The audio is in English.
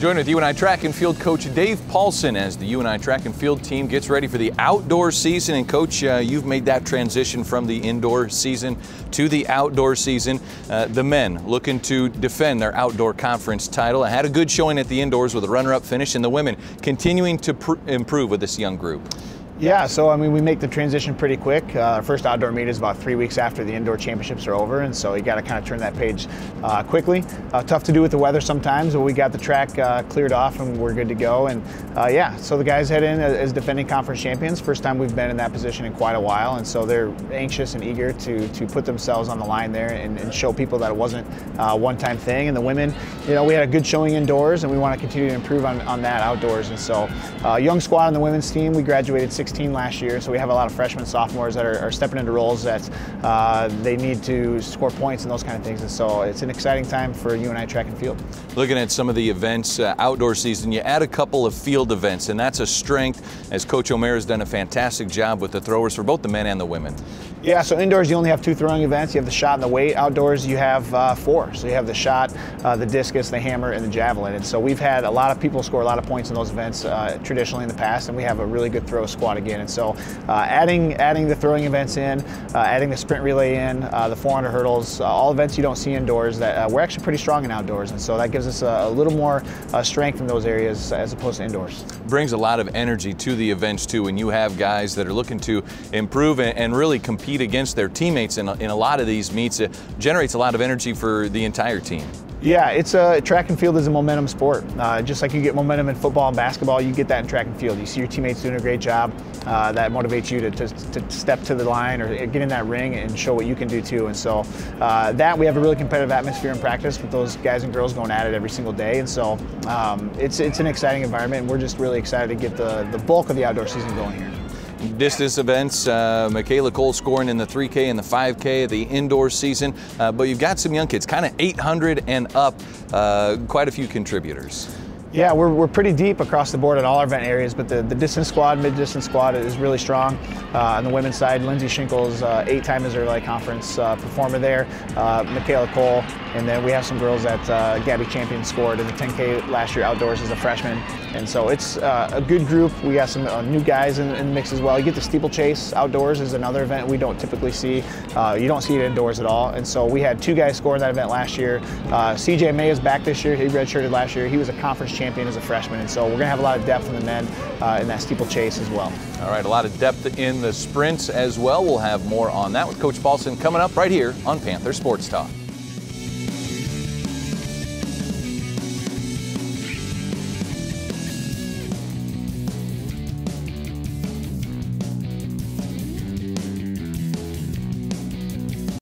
Join with UNI track and field coach Dave Paulsen as the UNI track and field team gets ready for the outdoor season. And coach, you've made that transition from the indoor season to the outdoor season. The men looking to defend their outdoor conference title. I had a good showing at the indoors with a runner-up finish, and the women continuing to improve with this young group. Yeah, so I mean, we make the transition pretty quick. Our first outdoor meet is about 3 weeks after the indoor championships are over, and so you got to kind of turn that page quickly. Tough to do with the weather sometimes, but we got the track cleared off and we're good to go. And yeah, so the guys head in as defending conference champions. First time we've been in that position in quite a while, and so they're anxious and eager to put themselves on the line there and show people that it wasn't a one-time thing. And the women, you know, we had a good showing indoors, and we want to continue to improve on that outdoors. And so young squad on the women's team, we graduated 16 last year, so we have a lot of freshmen, sophomores that are stepping into roles that they need to score points and those kind of things. And so it's an exciting time for UNI track and field. Looking at some of the events outdoor season, you add a couple of field events, and that's a strength, as Coach O'Mara has done a fantastic job with the throwers for both the men and the women. Yeah, so indoors you only have 2 throwing events. You have the shot and the weight. Outdoors you have 4. So you have the shot, the discus, the hammer, and the javelin. And so we've had a lot of people score a lot of points in those events traditionally in the past, and we have a really good throw squad again. And so adding the throwing events in, adding the sprint relay in, the 400 hurdles, all events you don't see indoors, that we're actually pretty strong in outdoors. And so that gives us a little more strength in those areas as opposed to indoors. Brings a lot of energy to the events too, when you have guys that are looking to improve and really compete against their teammates in a lot of these meets. It generates a lot of energy for the entire team. Yeah, it's track and field is a momentum sport. Just like you get momentum in football and basketball, you get that in track and field. You see your teammates doing a great job. That motivates you to step to the line or get in that ring and show what you can do too. And so that we have a really competitive atmosphere in practice with those guys and girls going at it every single day. And so it's an exciting environment, and we're just really excited to get the bulk of the outdoor season going here. Distance events, Michaela Cole scoring in the 3K and the 5K of the indoor season, but you've got some young kids, kind of 800 and up, quite a few contributors. Yeah, we're pretty deep across the board at all our event areas, but the distance squad, mid-distance squad is really strong. On the women's side, Lindsay Shinkle's 8-time Missouri Light Conference performer there, Michaela Cole, and then we have some girls that Gabby Champion scored in the 10K last year outdoors as a freshman. And so it's a good group. We got some new guys in the mix as well. You get the steeplechase outdoors is another event we don't typically see. You don't see it indoors at all. And so we had 2 guys score in that event last year. CJ May is back this year. He redshirted last year. He was a conference champion as a freshman. And so we're gonna have a lot of depth in the men in that steeplechase as well. All right, a lot of depth in the sprints as well. We'll have more on that with Coach Paulsen coming up right here on Panther Sports Talk.